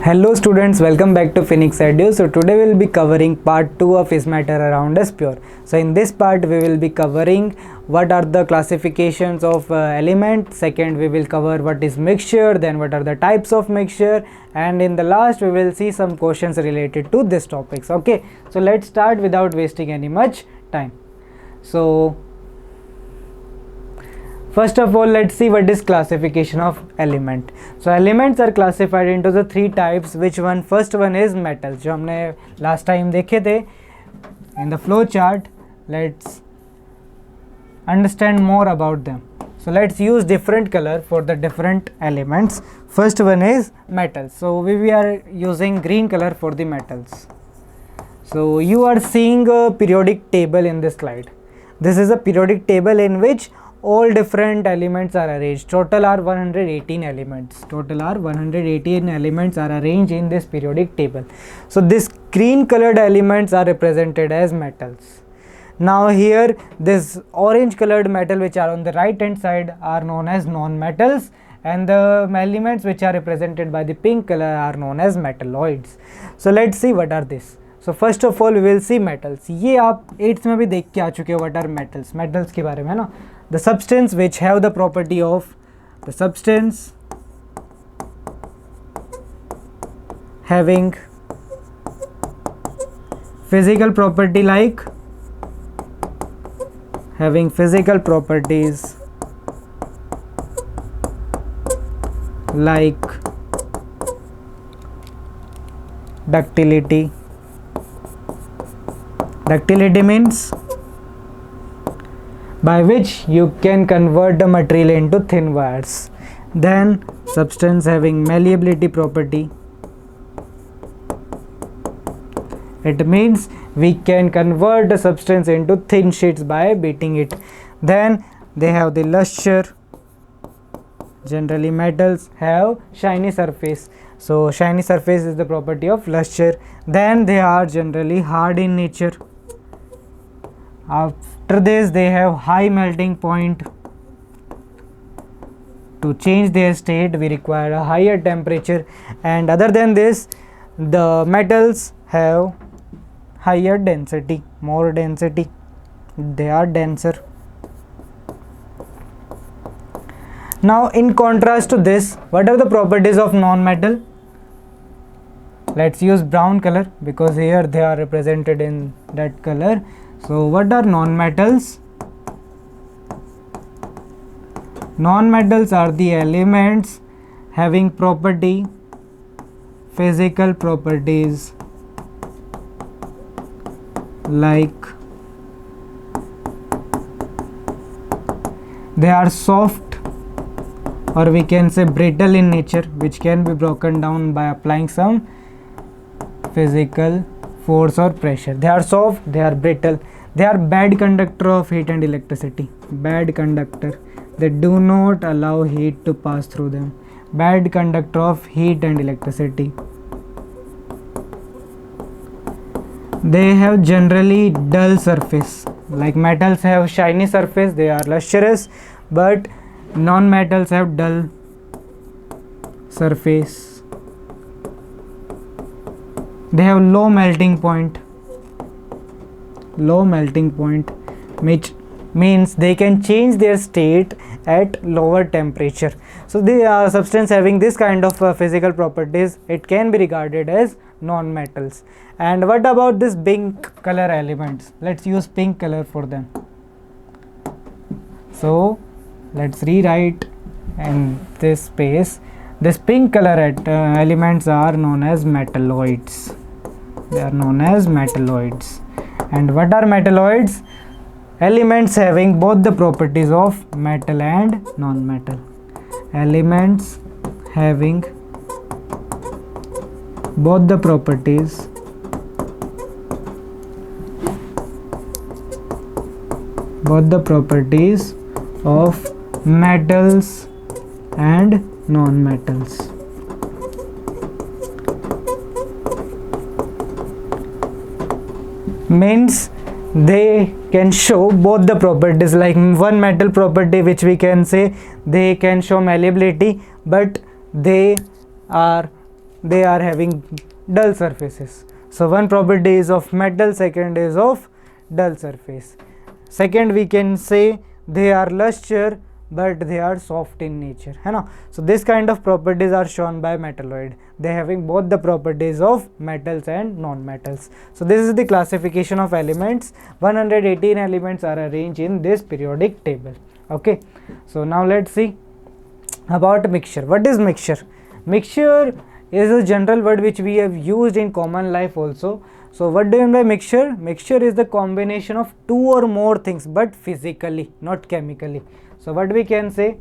Hello students, welcome back to Phoenix Edu. So today we will be covering part 2 of Is Matter Around Us Pure. So in this part we will be covering what are the classifications of element. Second we will cover what is mixture, then what are the types of mixture, and in the last we will see some questions related to this topics. Okay, so let's start without wasting any much time. So first of all, let's see what is classification of element. So elements are classified into the three types. Which one? First one is metals, जो हमने last time देखे थे in the flow chart. Let's understand more about them. So let's use different color for the different elements. First one is metals. So we are using green color for the metals. So you are seeing a periodic table in this slide. This is a periodic table in which all different elements are arranged. Total are 118 elements. Total are 118 elements are arranged in this periodic table. So this green colored elements are represented as metals. Now here this orange colored metal which are on the right hand side are known as non-metals, and the elements which are represented by the pink color are known as metalloids. So let's see what are this. So first of all we will see metals. ये आप 8th में भी देख के आ चुके हो what are metals. Metals के बारे में है ना. The substance which have the property of the substance having physical property like having physical properties like ductility. Ductility means by which you can convert the material into thin wires. Then substance having malleability property. It means we can convert the substance into thin sheets by beating it. Then they have the luster. Generally metals have shiny surface. So shiny surface is the property of luster. Then they are generally hard in nature. After this they have high melting point. To change their state we require a higher temperature, and other than this the metals have higher density, more density, they are denser. Now in contrast to this, what are the properties of non-metal? Let's use brown color because here they are represented in that color. So what are non-metals? Non-metals are the elements having property, physical properties like they are soft, or we can say brittle in nature, which can be broken down by applying some physical force or pressure. They are soft, they are brittle, they are bad conductor of heat and electricity. Bad conductor, they do not allow heat to pass through them. Bad conductor of heat and electricity. They have generally dull surface. Like metals have shiny surface, they are lustrous, but non-metals have dull surface. They have low melting point. Low melting point, which means they can change their state at lower temperature. So the substance having this kind of physical properties, it can be regarded as non-metals. And what about this pink color elements? Let's use pink color for them. So let's rewrite in this space. This pink color elements are known as metalloids. They are known as metalloids. And what are metalloids? Elements having both the properties of metal and non-metal. Elements having both the properties of metals and non-metals. Means they can show both the properties. Like one metal property which we can say they can show malleability, but they are they are having dull surfaces. So one property is of metal, second is of dull surface. Second we can say they are luster but they are soft in nature, है ना. So this kind of properties are shown by metalloid. They having both the properties of metals and non-metals. So this is the classification of elements. 118 elements are arranged in this periodic table. Okay, so now let's see about mixture. What is mixture? Mixture is a general word which we have used in common life also. So what do you mean by mixture? Mixture is the combination of two or more things, but physically, not chemically. So what we can say,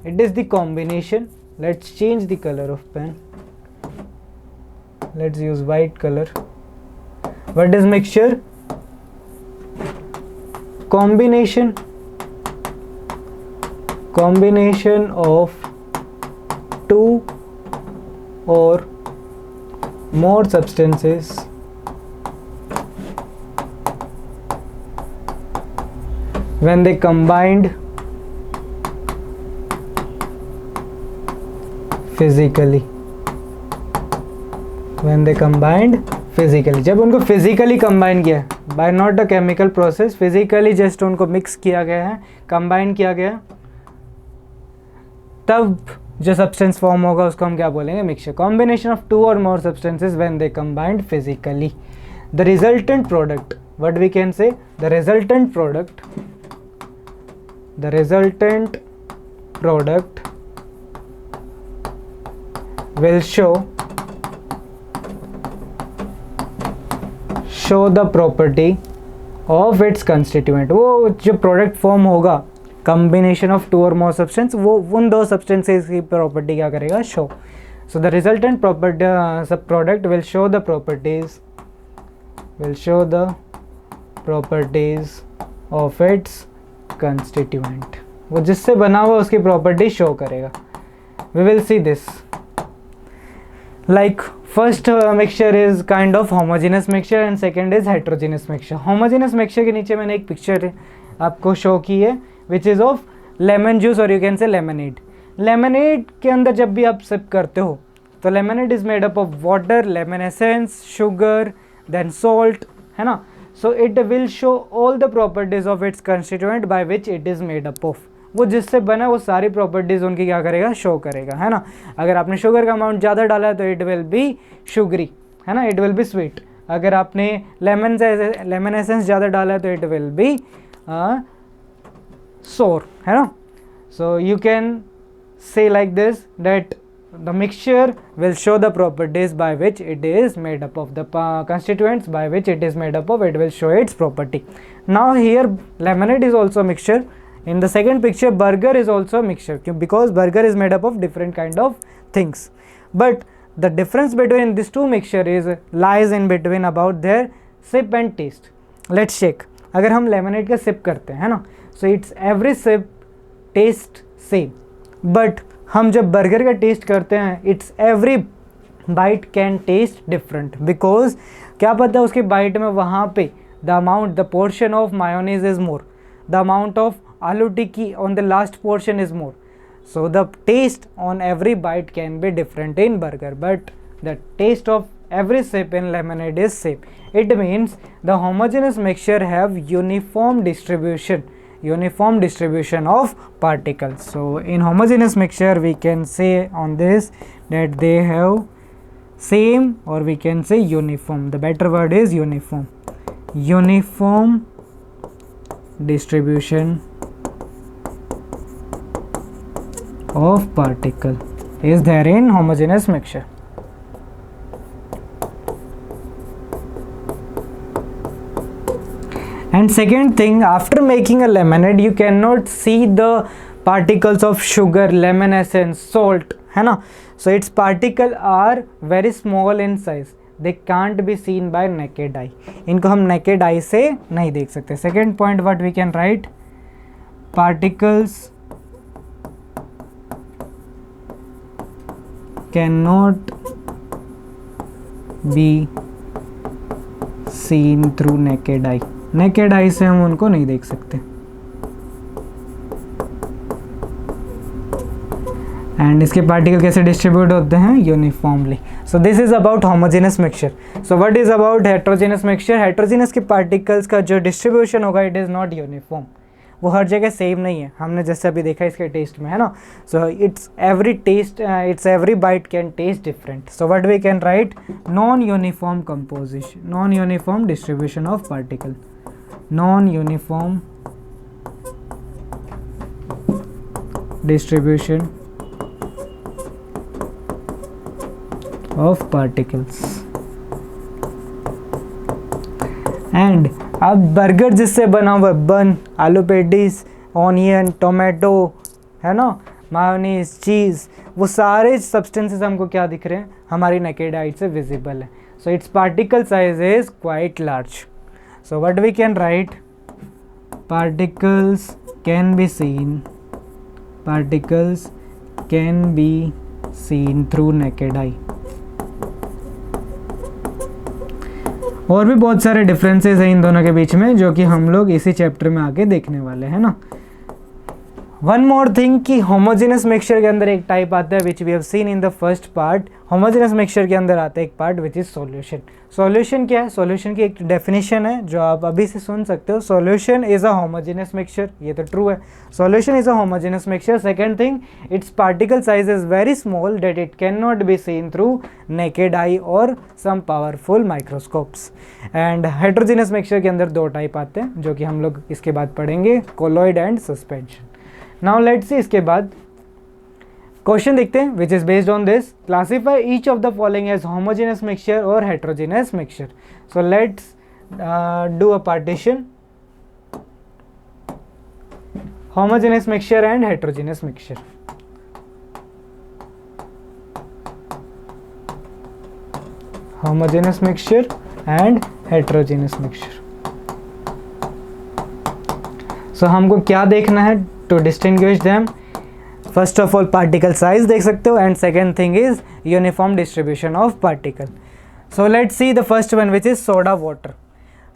it is the combination. Let's change the color of pen. Let's use white color. What is mixture? Combination of two or more substances when they combined physically. जब उनको physically combine किया by not a chemical process, physically just उनको mix किया गया है, combine किया गया, तब जो सब्सटेंस फॉर्म होगा उसको हम क्या बोलेंगे? मिक्सचर. कॉम्बिनेशन ऑफ टू और more substances when they combined physically. The resultant product, what we can say, the resultant product will show the property of its constituent. वो जो प्रोडक्ट फॉर्म होगा combination of two और more substance, वो उन दो substances की property क्या करेगा? Show. So the resultant product will show the properties of its constituent. वो जिससे बना हुआ उसकी प्रॉपर्टी शो करेगा. We will see this. Like first mixture is kind of homogeneous mixture and second is heterogeneous mixture. Homogeneous mixture के नीचे मैंने एक पिक्चर आपको शो की है which is of lemon juice और you can say lemonade. Lemonade के अंदर जब भी आप सिप करते हो तो lemonade is made up of water, lemon essence, sugar, then salt, है ना. So it will show all the properties of its constituent by which it is made up of. वो जिससे बना वो सारी प्रॉपर्टीज उनकी क्या करेगा? शो करेगा, है ना. अगर आपने शुगर का अमाउंट ज़्यादा डाला है तो इट विल बी शुगरी, है ना, इट विल बी स्वीट. अगर आपने लेमन एसेंस ज़्यादा डाला है तो इट विल बी सोर, है ना. So you can say like this that the mixture will show the properties by which it is made up of, the constituents by which it is made up of, it will show its property. Now here lemonade is also a mixture. In the second picture burger is also a mixture because burger is made up of different kind of things, but the difference between these two mixture is lies in between about their sip and taste. Let's check. अगर हम lemonade का sip करते हैं, है ना, so it's every sip taste same, but हम जब burger का टेस्ट करते हैं it's every bite can taste different because क्या पता है उसके बाइट में वहाँ पे the amount, the portion of mayonnaise is more, the amount of aloo tikki on the last portion is more, so the taste on every bite can be different in burger but the taste of every sip in lemonade is same. It means the homogeneous mixture have uniform distribution of particles. So in homogeneous mixture we can say on this that they have same or we can say uniform. The better word is uniform. Uniform distribution of particle is there in homogeneous mixture. And second thing, after making a lemonade you cannot see the particles of sugar, lemon essence, salt, है ना. So its particles are very small in size. They can't be seen by naked eye. इनको हम naked eye से नहीं देख सकते. Second point what we can write, particles cannot be seen through naked eye. Naked eye से हम उनको नहीं देख सकते. एंड इसके पार्टिकल कैसे डिस्ट्रीब्यूट होते हैं, uniformly. So this is about homogeneous mixture. So what is about heterogeneous mixture. Heterogeneous के पार्टिकल्स का जो डिस्ट्रीब्यूशन होगा इट इज़ नॉट यूनिफॉर्म. वो हर जगह सेम नहीं है, हमने जैसे अभी देखा इसके टेस्ट में, है ना. So it's every bite can taste different. So what we can write, non uniform composition, non uniform distribution of particle, non uniform distribution of particles. And अब बर्गर जिससे बना हुआ बन, आलू पेटीज, ऑनियन, टोमेटो, है ना, मायोनीज, चीज़, वो सारे सब्सटेंसेस हमको क्या दिख रहे हैं, हमारी नेकेड आई से विजिबल है. So its particle size is quite large. So what we can write, particles can be seen, particles can be seen through naked eye. और भी बहुत सारे डिफरेंसेस हैं इन दोनों के बीच में जो कि हम लोग इसी चैप्टर में आगे देखने वाले हैं ना. वन मोर थिंग कि होमोजेनस मिक्सचर के अंदर एक टाइप आता है which we have seen in the first part. Homogeneous mixture के अंदर आता है एक part which is solution. Solution क्या है, सॉल्यूशन की एक डेफिनेशन है जो आप अभी से सुन सकते हो. Solution is a homogeneous mixture, ये तो ट्रू है. Solution is a homogeneous mixture. Second thing, it's particle size is very small that it can not be seen through naked eye और some powerful microscopes. And heterogeneous mixture के अंदर दो type आते हैं जो कि हम लोग इसके बाद पढ़ेंगे, colloid and suspension. Now let's see इसके बाद क्वेश्चन देखते हैं which is based on this. Classify each of the following as homogeneous mixture और heterogeneous mixture. So let's do a partition, homogeneous mixture and heterogeneous mixture. Homogeneous mixture and heterogeneous mixture. So हमको क्या देखना है to distinguish them. First of all particle size देख सकते हो and second thing is uniform distribution of particle. So let's see the first one which is soda water.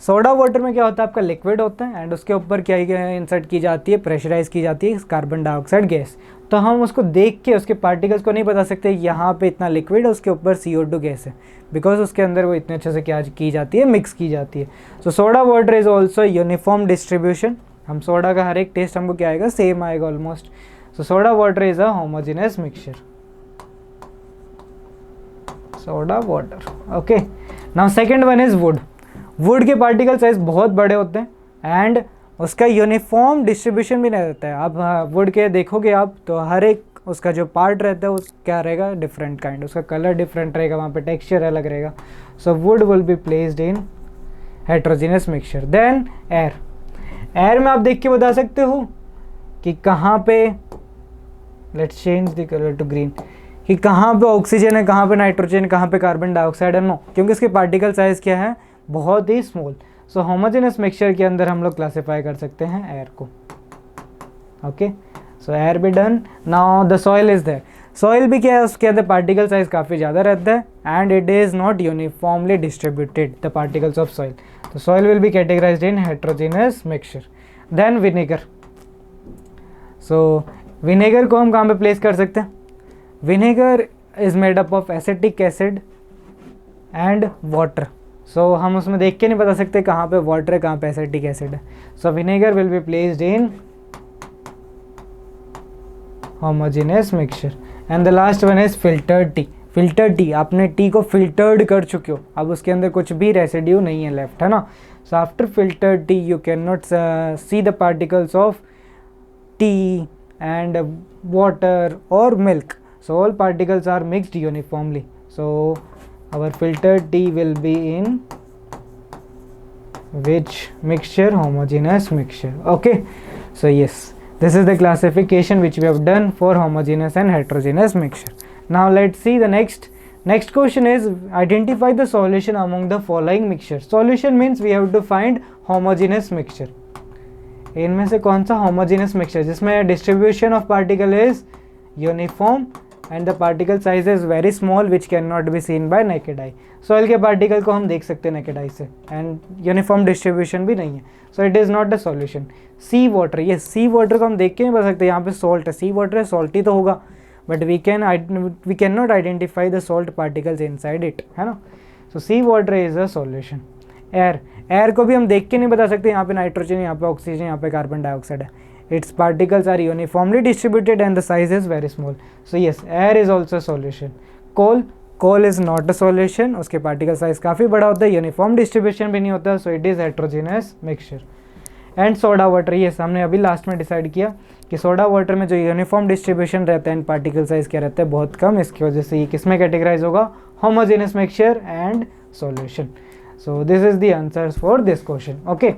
Soda water में क्या होता है, आपका लिक्विड होता है एंड उसके ऊपर क्या इंसर्ट की जाती है, प्रेशराइज की जाती है कार्बन डाइऑक्साइड गैस. तो हम उसको देख के उसके पार्टिकल्स को नहीं बता सकते यहाँ पे इतना लिक्विड है, उसके ऊपर CO2 गैस है, बिकॉज उसके अंदर वो इतने अच्छे से क्या की जाती है, मिक्स की जाती है. So soda water is also uniform distribution. हम सोडा का हर एक टेस्ट हमको क्या आएगा, सेम आएगा almost. So soda water is a homogeneous mixture. Soda water, okay. Now second one is wood. Wood के पार्टिकल साइज बहुत बड़े होते हैं एंड उसका यूनिफॉर्म डिस्ट्रीब्यूशन भी नहीं रहता है. आप वुड के देखोगे आप तो हर एक उसका जो पार्ट रहता है उस क्या रहेगा, डिफरेंट काइंड, उसका कलर डिफरेंट रहेगा, वहाँ पे टेक्सचर अलग रहेगा. So wood will be placed in heterogeneous mixture. Then air. Air में आप देख के बता सकते हो कि कहाँ पे, let's change the colour to green, कि कहाँ पे ऑक्सीजन है, कहाँ पे नाइट्रोजन, कहाँ पे कार्बन डाइऑक्साइड है. नो, क्योंकि इसके पार्टिकल साइज क्या है, बहुत ही स्मॉल. सो होमोजेनस मिक्सचर के अंदर हम लोग क्लासीफाई कर सकते हैं एयर को. ओके, सो एयर भी done. Now the soil is there. Soil भी क्या है, उसके अंदर पार्टिकल साइज काफ़ी ज़्यादा रहता है and it is not uniformly distributed the particles of soil. तो soil will be categorised in heterogeneous mixture. Then vinegar. So vinegar को हम कहाँ पे प्लेस कर सकते हैं, vinegar is made up of acetic acid and water. So हम उसमें देख के नहीं बता सकते कहाँ पे वाटर है, कहाँ पे एसिटिक एसिड है. So vinegar will be placed in homogeneous mixture. And the last one is filtered tea. Filtered tea, आपने टी को फिल्टर्ड कर चुके हो, अब उसके अंदर कुछ भी रेसिड्यू नहीं है लेफ्ट, है ना. So after filtered T U can not see the particles of T and water or milk. So all particles are mixed uniformly. So our filtered tea will be in which mixture, homogeneous mixture. Okay, so yes, this is the classification which we have done for homogeneous and heterogeneous mixture. Now let's see the next question is identify the solution among the following mixtures. Solution means we have to find homogeneous mixture. इनमें से कौन सा homogeneous mixture जिसमें distribution of particle is uniform and the particle size is very small which can not be scene bye naked eye. Soil के particle को हम देख सकते हैं नेकेड आई से एंड यूनिफॉर्म डिस्ट्रीब्यूशन भी नहीं है. So it is not a solution. Sea water, ये सी वाटर को हम देख के नहीं बता सकते यहाँ पे सॉल्ट है, सी वाटर है, सॉल्टी तो होगा, but we can not identify the salt particles inside it, है ना. So sea water is a solution. Air को भी हम देख के नहीं बता सकते यहाँ पे नाइट्रोजन, यहाँ पे ऑक्सीजन, यहाँ पे कार्बन डाइऑक्साइड है. Its particles are uniformly distributed and the size is very small. So yes, air is also solution. Coal is not a solution, उसके पार्टिकल साइज काफ़ी बड़ा होता है, यूनिफॉर्म डिस्ट्रीब्यूशन भी नहीं होता, so it is heterogeneous mixture. And soda water, ये हमने अभी लास्ट में डिसाइड किया कि सोडा वाटर में जो यूनिफॉर्म डिस्ट्रीब्यूशन रहता है एंड पार्टिकल साइज क्या रहता है, बहुत कम, इसकी वजह से ये किस में कैटेगराइज होगा, homogeneous mixture and solution. So this is the answers for this question. Okay,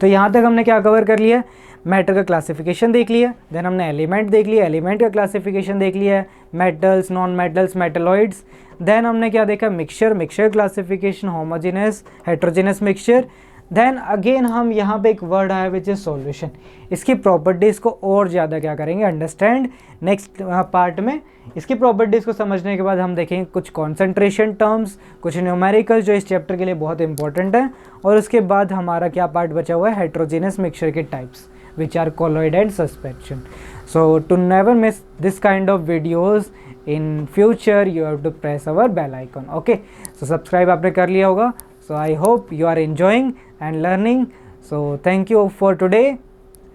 तो यहाँ तक हमने क्या कवर कर लिया है, मैटर का क्लासिफिकेशन देख लिया, देन हमने एलिमेंट देख लिया, एलिमेंट का क्लासिफिकेशन देख लिया है, metals, non metals, metalloids. Then हमने क्या देखा, mixture classification, homogeneous, heterogeneous mixture. Then again हम यहाँ पे एक वर्ड आया विच इज सॉल्यूशन. इसकी प्रॉपर्टीज़ को और ज़्यादा क्या करेंगे, अंडरस्टैंड. नेक्स्ट पार्ट में इसकी प्रॉपर्टीज़ को समझने के बाद हम देखेंगे कुछ कॉन्सेंट्रेशन टर्म्स, कुछ न्यूमेरिकल जो इस चैप्टर के लिए बहुत इंपॉर्टेंट है, और उसके बाद हमारा क्या पार्ट बचा हुआ है, हेट्रोजेनस मिक्सचर के types which are colloid and suspension. So to never miss this kind of videos in future, you have to press our bell icon. Okay, so subscribe आपने कर लिया होगा. So I hope you are enjoying and learning. So thank you for today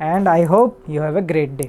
and I hope you have a great day.